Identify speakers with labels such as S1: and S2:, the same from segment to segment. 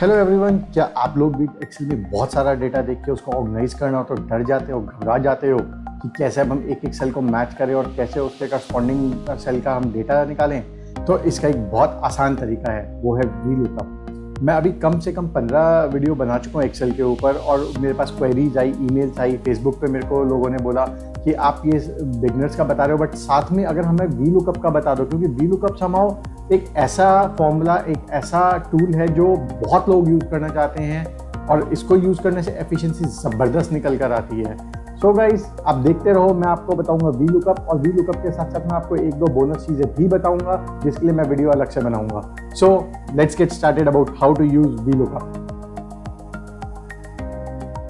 S1: Hello everyone, क्या आप लोग भी एक्सेल में बहुत सारा डेटा देख के उसको ऑर्गेनाइज करना हो तो डर जाते हो, घबरा जाते हो कि कैसे अब हम एक सेल को मैच करें और कैसे उसके करस्पॉन्डिंग सेल का हम डेटा निकालें। तो इसका एक बहुत आसान तरीका है, वो है वीलुकअप। मैं अभी कम से कम 15 वीडियो बना चुका हूँ एक्सेल के ऊपर और मेरे पास क्वेरीज आई, ईमेल्स आई, फेसबुक पे मेरे को लोगों ने बोला कि आप ये बिगनर्स का बता रहे हो बट साथ में अगर हमें वीलुकअप का बता दो, क्योंकि वीलुकअप समाओ एक ऐसा फॉर्मूला, एक ऐसा टूल है जो बहुत लोग यूज़ करना चाहते हैं और इसको यूज़ करने से एफिशिएंसी ज़बरदस्त निकल कर आती है। सो गाइस, आप देखते रहो, मैं आपको बताऊंगा वीलुकअप और वीलुकअप के साथ साथ मैं आपको एक दो बोनस चीज़ें भी बताऊंगा जिसके लिए मैं वीडियो अलग से बनाऊंगा। So let's get started about how to use VLOOKUP.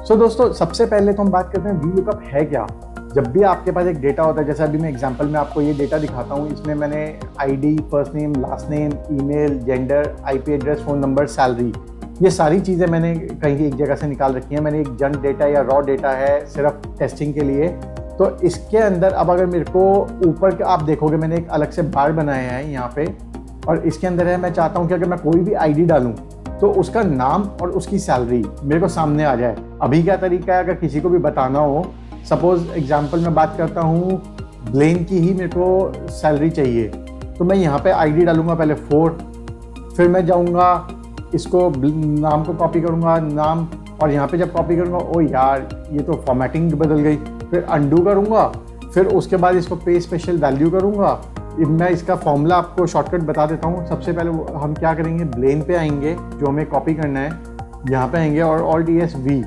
S1: So दोस्तों, सबसे पहले तो हम बात करते हैं वीलुकअप है क्या। जब भी आपके पास एक डेटा होता है, जैसे अभी मैं एग्जांपल में आपको ये डेटा दिखाता हूँ, इसमें मैंने ID, first name, last name, email, gender, IP address, phone number, salary, ये सारी चीज़ें मैंने कहीं एक जगह से निकाल रखी हैं। मैंने एक जंक डेटा या रॉ डेटा है सिर्फ टेस्टिंग के लिए। तो इसके अंदर अब अगर मेरे को ऊपर के आप देखोगे, मैंने एक अलग से बार बनाया है यहाँ पे और इसके अंदर है, मैं चाहता हूँ कि अगर मैं कोई भी आईडी डालूँ तो उसका नाम और उसकी सैलरी मेरे को सामने आ जाए। अभी क्या तरीका है, अगर किसी को भी बताना हो, सपोज एग्जांपल में बात करता हूँ, ब्लेन की ही मेरे को सैलरी चाहिए, तो मैं यहाँ पे आईडी डालूंगा पहले 4, फिर मैं जाऊँगा इसको नाम को कॉपी करूँगा, नाम, और यहाँ पे जब कॉपी करूँगा, ओ यार ये तो फॉर्मेटिंग बदल गई, फिर अंडू करूँगा, फिर उसके बाद इसको पे स्पेशल वैल्यू करूँगा। मैं इसका फॉर्मूला आपको शॉर्टकट बता देता हूँ। सबसे पहले हम क्या करेंगे, ब्लेन पे आएंगे, जो हमें कॉपी करना है, यहाँ पे आएंगे और Alt+V।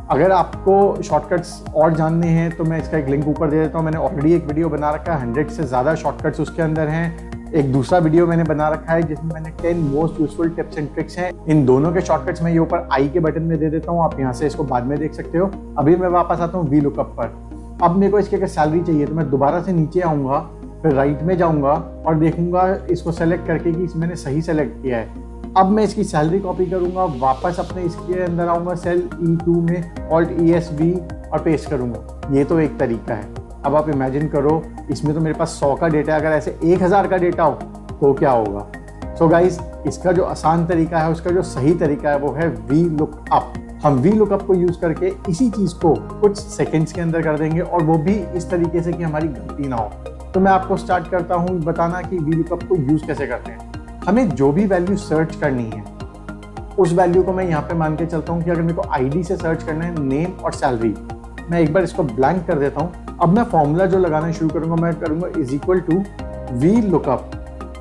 S1: अगर आपको शॉर्टकट्स और जानने हैं तो मैं इसका एक लिंक ऊपर दे देता हूँ। मैंने ऑलरेडी एक वीडियो बना रखा है, 100 से ज़्यादा शॉर्टकट्स उसके अंदर हैं। एक दूसरा वीडियो मैंने बना रखा है जिसमें मैंने 10 most useful tips and tricks हैं। इन दोनों के शॉर्टकट्स मैं ये ऊपर आई के बटन में दे देता हूँ, आप यहाँ से इसको बाद में देख सकते हो। अभी मैं वापस आता हूँ वीलुकअप पर। अब मेरे को इसके अगर सैलरी चाहिए तो मैं दोबारा से नीचे आऊँगा, फिर राइट में जाऊँगा और देखूँगा इसको सेलेक्ट करके कि मैंने सही सेलेक्ट किया है। अब मैं इसकी सैलरी कॉपी करूंगा, वापस अपने इसके अंदर आऊंगा, सेल E2 में Alt+V और पेस्ट करूंगा। ये तो एक तरीका है। अब आप इमेजिन करो, इसमें तो मेरे पास 100 का डेटा है, अगर ऐसे 1000 का डेटा हो तो क्या होगा। सो गाइज, इसका जो आसान तरीका है, उसका जो सही तरीका है, वो है वीलुकअप। हम वीलुकअप को यूज़ करके इसी चीज़ को कुछ सेकेंड्स के अंदर कर देंगे और वो भी इस तरीके से कि हमारी गलती ना हो। तो मैं आपको स्टार्ट करता हूँ बताना कि वीलुकअप को यूज़ कैसे करते हैं। हमें जो भी वैल्यू सर्च करनी है उस वैल्यू को मैं यहाँ पे मान के चलता हूँ कि अगर मेरे को आईडी से सर्च करना है, नेम और सैलरी, मैं एक बार इसको ब्लैंक कर देता हूँ। अब मैं फॉर्मूला जो लगाना शुरू करूँगा, मैं करूँगा = वीलुकअप।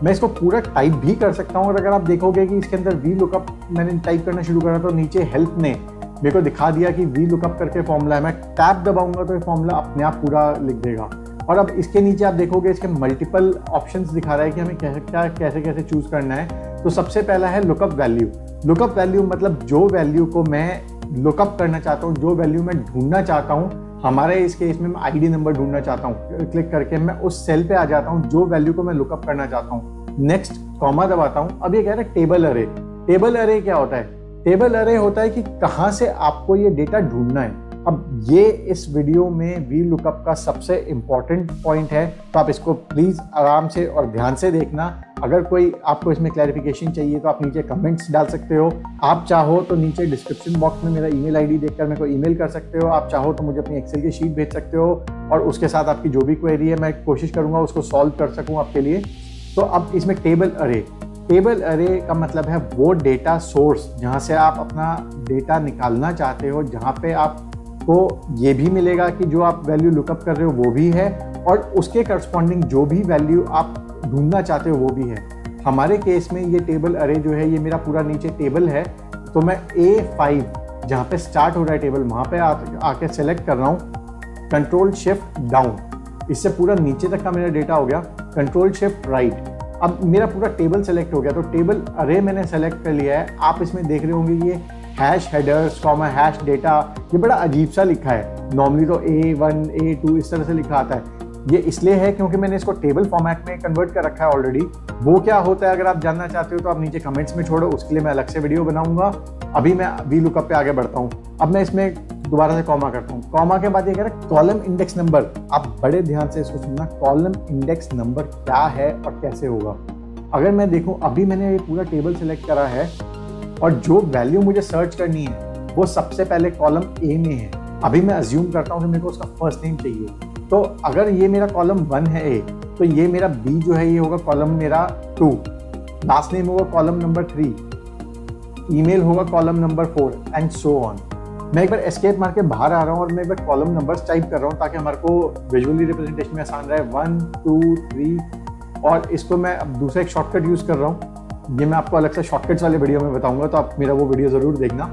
S1: मैं इसको पूरा टाइप भी कर सकता हूँ और अगर आप देखोगे कि इसके अंदर वीलुकअप मैंने टाइप करना शुरू करा तो नीचे हेल्प ने मेरे को दिखा दिया कि वीलुकअप करके फॉर्मूला है। मैं टैब दबाऊंगा तो ये फॉर्मूला अपने आप पूरा लिख देगा। और अब इसके नीचे आप देखोगे इसके मल्टीपल ऑप्शंस दिखा रहा है कि हमें कैसे कैसे चूज करना है। तो सबसे पहला है लुकअप वैल्यू। लुकअप वैल्यू मतलब जो वैल्यू को मैं लुकअप करना चाहता हूँ, जो वैल्यू मैं ढूंढना चाहता हूँ। हमारे इस केस में मैं आईडी नंबर ढूंढना चाहता हूँ, क्लिक करके मैं उस सेल पे आ जाता हूँ जो वैल्यू को मैं लुकअप करना चाहता हूँ। नेक्स्ट कॉमा दबाता हूँ। अब ये कह रहा है टेबल अरे। टेबल अरे क्या होता है? टेबल अरे होता है कि कहाँ से आपको ये डेटा ढूंढना है। अब ये इस वीडियो में वीलुकअप का सबसे इम्पॉर्टेंट पॉइंट है, तो आप इसको प्लीज़ आराम से और ध्यान से देखना। अगर कोई आपको इसमें क्लैरिफिकेशन चाहिए तो आप नीचे कमेंट्स डाल सकते हो। आप चाहो तो नीचे डिस्क्रिप्शन बॉक्स में मेरा ईमेल आईडी देखकर मेरे को ईमेल कर सकते हो। आप चाहो तो मुझे अपनी एक्सेल की शीट भेज सकते हो और उसके साथ आपकी जो भी क्वेरी है मैं कोशिश करूँगा उसको सॉल्व कर सकूँ आपके लिए। तो अब इसमें टेबल अरे। टेबल अरे का मतलब है वो डेटा सोर्स जहाँ से आप अपना डेटा निकालना चाहते हो, जहाँ पे आप को ये भी मिलेगा कि जो आप वैल्यू लुकअप कर रहे हो वो भी है और उसके करस्पॉन्डिंग जो भी वैल्यू आप ढूंढना चाहते हो वो भी है। हमारे केस में ये टेबल अरे जो है, ये मेरा पूरा नीचे टेबल है, तो मैं A5 जहाँ पे स्टार्ट हो रहा है टेबल, वहाँ पे आके सेलेक्ट कर रहा हूँ, Ctrl+Shift+डाउन। इससे पूरा नीचे तक का मेरा डेटा हो गया, Ctrl+Shift+राइट। अब मेरा पूरा टेबल सेलेक्ट हो गया। तो टेबल अरे मैंने सेलेक्ट कर लिया है। आप इसमें देख रहे होंगे ये hash headers comma hash data, ये बड़ा अजीब सा लिखा है। नॉर्मली तो A1 A2 इस तरह से लिखा आता है। ये इसलिए है क्योंकि मैंने इसको टेबल फॉर्मेट में कन्वर्ट कर रखा है ऑलरेडी। वो क्या होता है अगर आप जानना चाहते हो तो आप नीचे कमेंट्स में छोड़ो, उसके लिए मैं अलग से वीडियो बनाऊंगा। अभी मैं वीलुकअप पे आगे बढ़ता हूँ। अब मैं इसमें दोबारा से कॉमा करता हूँ। कॉमा के बाद ये कह रहा है कॉलम इंडेक्स नंबर। आप बड़े ध्यान से इसको सुनना, कॉलम इंडेक्स नंबर क्या है और कैसे होगा। अगर मैं देखूँ, अभी मैंने ये पूरा टेबल सेलेक्ट करा है और जो वैल्यू मुझे सर्च करनी है वो सबसे पहले कॉलम ए में है। अभी मैं अज्यूम करता हूँ कि मेरे को उसका फर्स्ट नेम चाहिए, तो अगर ये मेरा कॉलम 1 है ए, तो ये मेरा बी जो है ये होगा कॉलम मेरा 2, लास्ट नेम होगा कॉलम नंबर 3, ईमेल होगा column number 4 and so on. मैं एक बार एस्केप मार के बाहर आ रहा हूँ और मैं एक बार कॉलम नंबर्स टाइप कर रहा हूँ ताकि हमारे को विजुअली रिप्रेजेंटेशन में आसान रहे। 1 2 3 और इसको मैं अब दूसरा एक शॉर्टकट यूज़ कर रहा हूँ, ये मैं आपको अलग से शॉर्टकट्स वाले वीडियो में बताऊंगा, तो आप मेरा वो वीडियो ज़रूर देखना।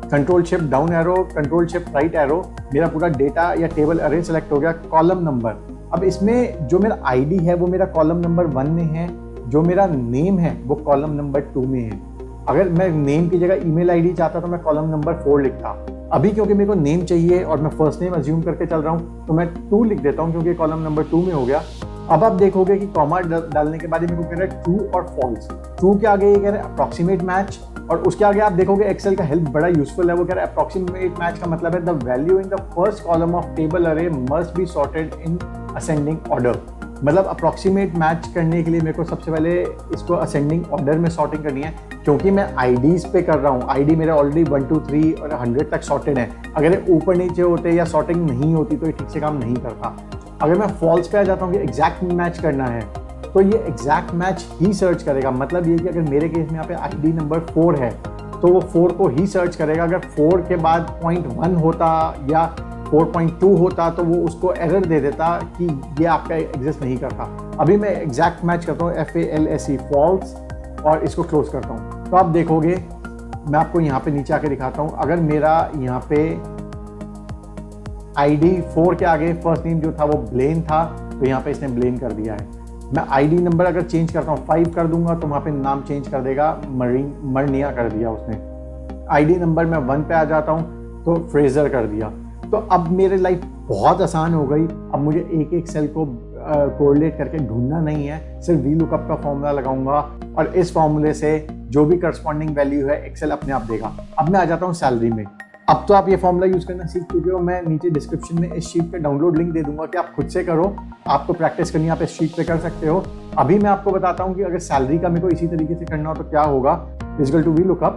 S1: Control shift down arrow, control shift right arrow, मेरा पूरा डेटा या टेबल अरे सेलेक्ट हो गया। कॉलम नंबर, अब इसमें जो मेरा आईडी है वो मेरा कॉलम नंबर 1 में है, जो मेरा नेम है वो कॉलम नंबर 2 में है। अगर मैं नेम की जगह ईमेल आईडी चाहता तो मैं कॉलम नंबर 4 लिखता। अभी क्योंकि मेरे को नेम चाहिए और मैं फर्स्ट नेम अज्यूम करके चल रहा हूँ तो मैं 2 लिख देता हूँ क्योंकि कॉलम नंबर 2 में हो गया। अब आप देखोगे कि कॉमा डालने के बाद मेरे को कह रहा है ट्रू और फॉल्स। ट्रू के आगे ये कह रहा है अप्रॉक्सीमेट मैच, और उसके आगे आप देखोगे एक्सेल का हेल्प बड़ा यूजफुल है, वो कह रहा है अप्रॉक्सीमेट मैच का मतलब है the value in the first column of table are must be sorted in ascending order. मतलब अप्रॉक्सीमेट मैच करने के लिए मेरे को सबसे पहले इसको असेंडिंग ऑर्डर में सॉर्टिंग करनी है, क्योंकि मैं आईडीज पे कर रहा हूँ। आईडी मेरे ऑलरेडी 1 2 3 और 100 तक सॉर्टेड है। अगर ये ऊपर नीचे होते या सॉर्टिंग नहीं होती तो ये ठीक से काम नहीं करता। अगर मैं फॉल्स पे आ जाता हूँ कि एग्जैक्ट मैच करना है तो ये एग्जैक्ट मैच ही सर्च करेगा। मतलब ये कि अगर मेरे केस में यहाँ पे आईडी नंबर 4 है तो वो 4 को ही सर्च करेगा। अगर 4 के बाद 0.1 होता या 4.2 होता तो वो उसको एरर दे देता कि ये आपका एग्जिस्ट नहीं करता। अभी मैं एग्जैक्ट मैच करता हूँ FALSE फॉल्स और इसको क्लोज करता हूँ। तो आप देखोगे मैं आपको यहाँ पे नीचे आके दिखाता हूँ। अगर मेरा यहाँ पे ID 4 के आगे फर्स्ट नेम जो था वो ब्लेन था तो यहाँ पे इसने ब्लेन कर दिया है। मैं ID नंबर अगर चेंज करता हूँ 5 कर दूंगा तो वहाँ पे नाम चेंज कर देगा, मरनिया कर दिया उसने। ID नंबर मैं 1 पे आ जाता हूँ तो फ्रेजर कर दिया। तो अब मेरे लाइफ बहुत आसान हो गई। अब मुझे एक एक सेल को कोरिलेट करके ढूंढना नहीं है, सिर्फ VLOOKUP का फॉर्मूला लगाऊंगा और इस फॉर्मूले से जो भी करस्पॉन्डिंग वैल्यू है एक्सेल अपने आप देगा। अब मैं आ जाता हूँ सैलरी में। अब तो आप ये फॉर्मूला यूज करना सीख चुके हो। मैं नीचे डिस्क्रिप्शन में इस शीट पे डाउनलोड लिंक दे दूंगा कि आप खुद से करो। आपको प्रैक्टिस करनी है, आप इस शीट पे कर सकते हो। अभी मैं आपको बताता हूँ कि अगर सैलरी का मेरे को इसी तरीके से करना हो तो क्या होगा। इक्वल टू VLOOKUP,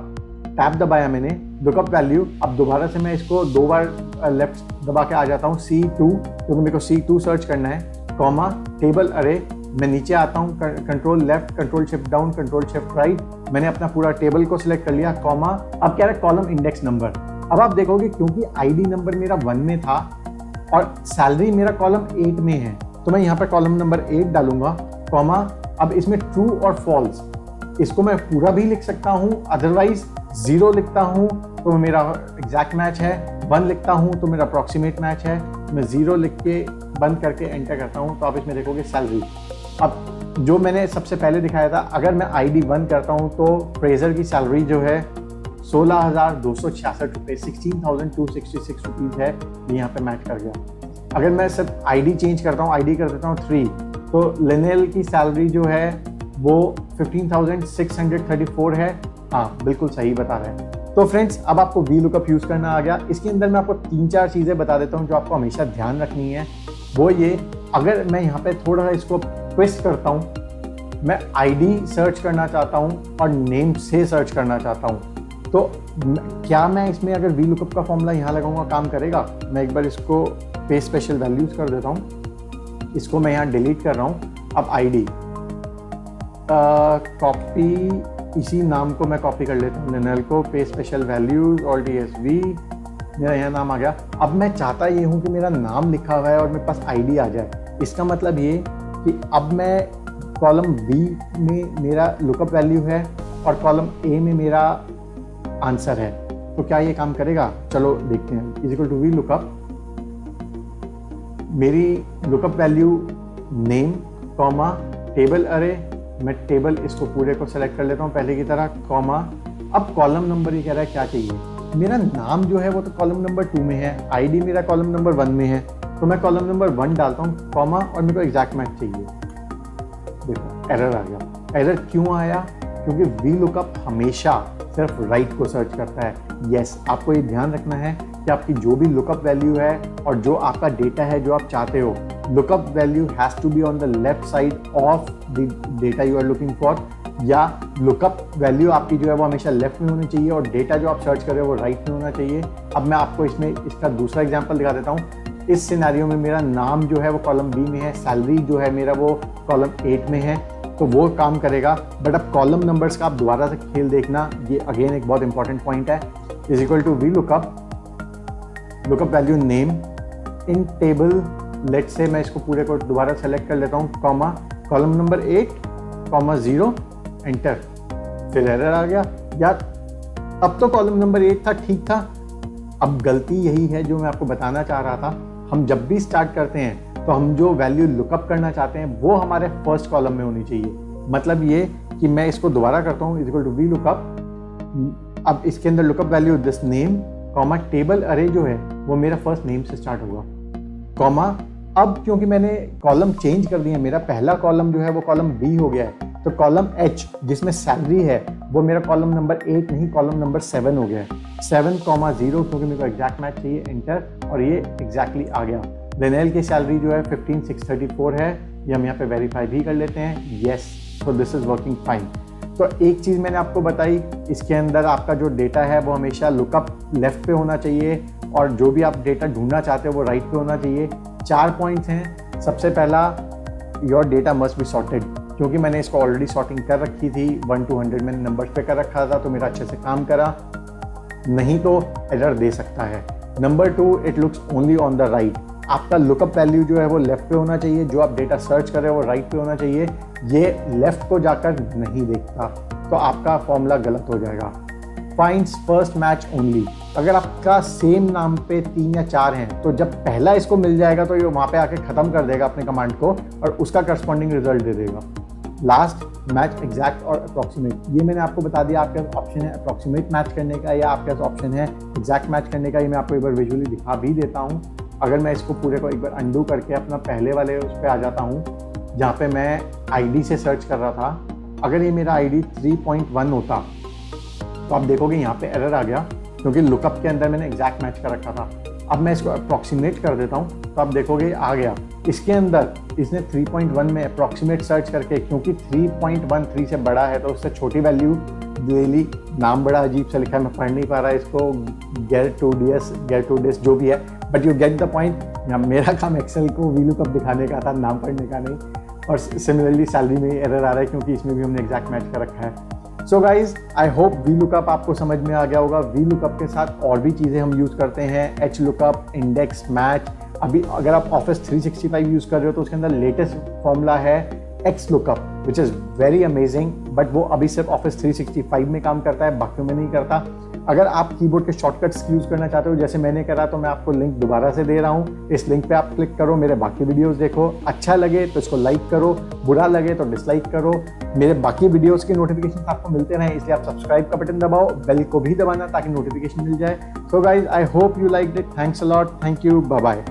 S1: टैब दबाया मैंने, लुकअप वैल्यू। अब दोबारा से मैं इसको 2 बार लेफ्ट दबा के आ जाता हूँ C2 क्योंकि मेरे को C2 सर्च करना है, कॉमा टेबल अरे। मैं नीचे आता हूँ, control left, control shift down, control shift right. मैंने अपना पूरा टेबल को सिलेक्ट कर लिया, कॉमा। अब क्या है कॉलम इंडेक्स नंबर। अब आप देखोगे क्योंकि ID नंबर मेरा 1 में था और सैलरी मेरा कॉलम 8 में है तो मैं यहाँ पर कॉलम नंबर 8 डालूंगा, कॉमा। अब इसमें ट्रू और फॉल्स, इसको मैं पूरा भी लिख सकता हूँ, अदरवाइज 0 लिखता हूँ तो मेरा एग्जैक्ट मैच है, 1 लिखता हूँ तो मेरा अप्रॉक्सीमेट मैच है। मैं 0 लिख के बंद करके एंटर करता हूँ तो आप इसमें देखोगे सैलरी। अब जो मैंने सबसे पहले दिखाया था, अगर मैं ID 1 करता हूँ तो फ्रेजर की सैलरी जो है 16,266 रुपये, 16,266 रुपीज़ है, ये यहाँ पे मैच कर गया। अगर मैं सिर्फ ID चेंज करता हूँ, ID कर देता हूँ 3, तो लिनेल की सैलरी जो है वो 15,634 है। हाँ बिल्कुल सही बता रहे हैं। तो फ्रेंड्स अब आपको VLOOKUP यूज़ करना आ गया। इसके अंदर मैं आपको 3-4 चीज़ें बता देता हूँ जो आपको हमेशा ध्यान रखनी है। वो ये, अगर मैं यहाँ पे थोड़ा सा इसको ट्विस्ट करता हूँ, मैं ID सर्च करना चाहता हूँ और नेम से सर्च करना चाहता हूँ, तो क्या मैं इसमें अगर VLOOKUP का फॉर्मूला यहाँ लगाऊंगा काम करेगा? मैं एक बार इसको पेस्ट स्पेशल वैल्यूज़ कर देता हूँ, इसको मैं यहाँ डिलीट कर रहा हूँ। अब ID कॉपी, इसी नाम को मैं कॉपी कर लेता हूँ, लिनेल को, पेस्ट स्पेशल वैल्यूज़ और DSV, मेरा यहाँ नाम आ गया। अब मैं चाहता ये हूँ कि मेरा नाम लिखा हुआ है और मेरे पास ID आ जाए। इसका मतलब ये कि अब मैं कॉलम B में मेरा लुकअप वैल्यू है और कॉलम A में मेरा आंसर है, तो क्या ये काम करेगा? चलो देखते हैं। इज इक्वल टू VLOOKUP, मेरी lookup value name, comma table अरे, मैं टेबल इसको पूरे को सेलेक्ट कर लेता हूँ पहले की तरह, कॉमा। अब कॉलम नंबर ये कह रहा है क्या चाहिए, मेरा नाम जो है वो तो कॉलम नंबर 2 में है, ID मेरा कॉलम नंबर 1 में है, तो मैं कॉलम नंबर 1 डालता हूँ, कॉमा, और मेरे को एग्जैक्ट मैच चाहिए। देखो एरर आ गया। एरर क्यों आया? क्योंकि VLOOKUP हमेशा सिर्फ राइट को सर्च करता है। यस, आपको ये ध्यान रखना है कि आपकी जो भी लुकअप वैल्यू है और जो आपका डेटा है जो आप चाहते हो, lookup value has to be on the left side of the data you are looking for. या लुकअप वैल्यू आपकी जो है वो हमेशा लेफ्ट में होनी चाहिए और डेटा जो आप सर्च कर रहे हो वो राइट में होना चाहिए। अब मैं आपको इसमें इसका दूसरा एग्जांपल दिखा देता हूँ। इस सिनेरियो में मेरा नाम जो है वो कॉलम बी में है, सैलरी जो है मेरा वो कॉलम 8 में है, तो वो काम करेगा। बट अब कॉलम नंबर्स का आप दोबारा से खेल देखना, ये अगेन एक बहुत इंपॉर्टेंट पॉइंट है। Is equal to V lookup value name in table, let's मैं इसको पूरे को दोबारा सेलेक्ट कर लेता हूँ, comma column number 8 comma 0 enter. फिर एरर आ गया यार, अब तो कॉलम नंबर 8 था, ठीक था। अब गलती यही है जो मैं आपको बताना चाह रहा था। हम जब भी स्टार्ट करते हैं तो हम जो वैल्यू लुकअप करना चाहते हैं वो हमारे फर्स्ट कॉलम में होनी चाहिए। मतलब ये कि मैं इसको दोबारा करता हूँ, is equal to V lookup. अब इसके अंदर lookup value this name comma table अरे जो है वो मेरा फर्स्ट नेम से स्टार्ट होगा, कॉमा अब क्योंकि मैंने कॉलम चेंज कर दिया, मेरा पहला कॉलम जो है वो कॉलम बी हो गया है, तो कॉलम एच जिसमें सैलरी है वो मेरा कॉलम नंबर 8 नहीं कॉलम नंबर 7 हो गया है। 7,0 क्योंकि मेरे को एग्जैक्ट मैच चाहिए, एंटर, और ये एग्जैक्टली आ गया। लिनेल की सैलरी जो है 15,634 है, ये हम यहाँ पे वेरीफाई भी कर लेते हैं, yes, so this is working fine. तो एक चीज़ मैंने आपको बताई, इसके अंदर आपका जो डेटा है वो हमेशा लुकअप लेफ्ट पे होना चाहिए और जो भी आप डेटा ढूंढना चाहते हो वो राइट पे होना चाहिए। 4 पॉइंट्स हैं। सबसे पहला, your data must be sorted, क्योंकि मैंने इसको ऑलरेडी सॉर्टिंग कर रखी थी, 1 to 100 मैंने नंबर्स पे कर रखा था, तो मेरा अच्छे से काम करा, नहीं तो एरर दे सकता है। Number 2, it looks only on the right, आपका लुकअप वैल्यू जो है वो लेफ्ट पे होना चाहिए, जो आप डेटा सर्च कर रहे हो वो राइट पे होना चाहिए, ये लेफ्ट को जाकर नहीं देखता, तो आपका फॉर्मूला गलत हो जाएगा। फाइंड्स फर्स्ट मैच ओनली, अगर आपका सेम नाम पे 3 या 4 हैं तो जब पहला इसको मिल जाएगा तो ये वहाँ पे आके ख़त्म कर देगा अपने कमांड को और उसका करस्पॉन्डिंग रिजल्ट दे देगा। लास्ट, मैच एग्जैक्ट और अप्रॉक्सीमेट, ये मैंने आपको बता दिया, आपके पास ऑप्शन है अप्रॉक्सीमेट मैच करने का या आपके पास ऑप्शन है एग्जैक्ट मैच करने का। ये मैं आपको एक बार विजुअली दिखा भी देता हूँ। अगर मैं इसको पूरे को एक बार अंडू करके अपना पहले वाले उस पर आ जाता हूँ जहाँ पे मैं आईडी से सर्च कर रहा था, अगर ये मेरा आईडी 3.1 होता तो आप देखोगे यहाँ पे एरर आ गया, क्योंकि लुकअप के अंदर मैंने एग्जैक्ट मैच कर रखा था। अब मैं इसको अप्रॉक्सीमेट कर देता हूँ तो आप देखोगे आ गया। इसके अंदर इसने 3.1 में अप्रॉक्सीमेट सर्च करके, क्योंकि 3.13 से बड़ा है तो उससे छोटी वैल्यू ले ली। नाम बड़ा अजीब सा लिखा है, मैं पढ़ नहीं पा रहा इसको, गेट2डिस जो भी है, but you get the point. मेरा काम एक्सेल को वी लुकअप दिखाने का था, नाम पढ़ने का नहीं। और सिमिलरली सैलरी में एरर आ रहा है क्योंकि इसमें भी हमने एग्जैक्ट मैच कर रखा है। सो guys, I hope V lookup आपको समझ में आ गया होगा। वी लुकअप के साथ और भी चीज़ें हम यूज़ करते हैं, एच लुकअप, इंडेक्स मैच। अभी अगर आप ऑफिस 365 यूज़ कर रहे हो तो उसके अंदर लेटेस्ट फॉर्मूला है x lookup, which is very amazing, but वो अभी सिर्फ ऑफिस 365 में काम करता है, बाकियों में नहीं करता। अगर आप कीबोर्ड के शॉर्टकट्स यूज़ करना चाहते हो जैसे मैंने करा, तो मैं आपको लिंक दोबारा से दे रहा हूँ। इस लिंक पे आप क्लिक करो, मेरे बाकी वीडियोस देखो, अच्छा लगे तो इसको लाइक करो, बुरा लगे तो डिसलाइक करो। मेरे बाकी वीडियोस के नोटिफिकेशन आपको मिलते रहें, इसलिए आप सब्सक्राइब का बटन दबाओ, बेल को भी दबाना ताकि नोटिफिकेशन मिल जाए। So guys, I hope you liked it. Thanks a lot, thank you, bye bye.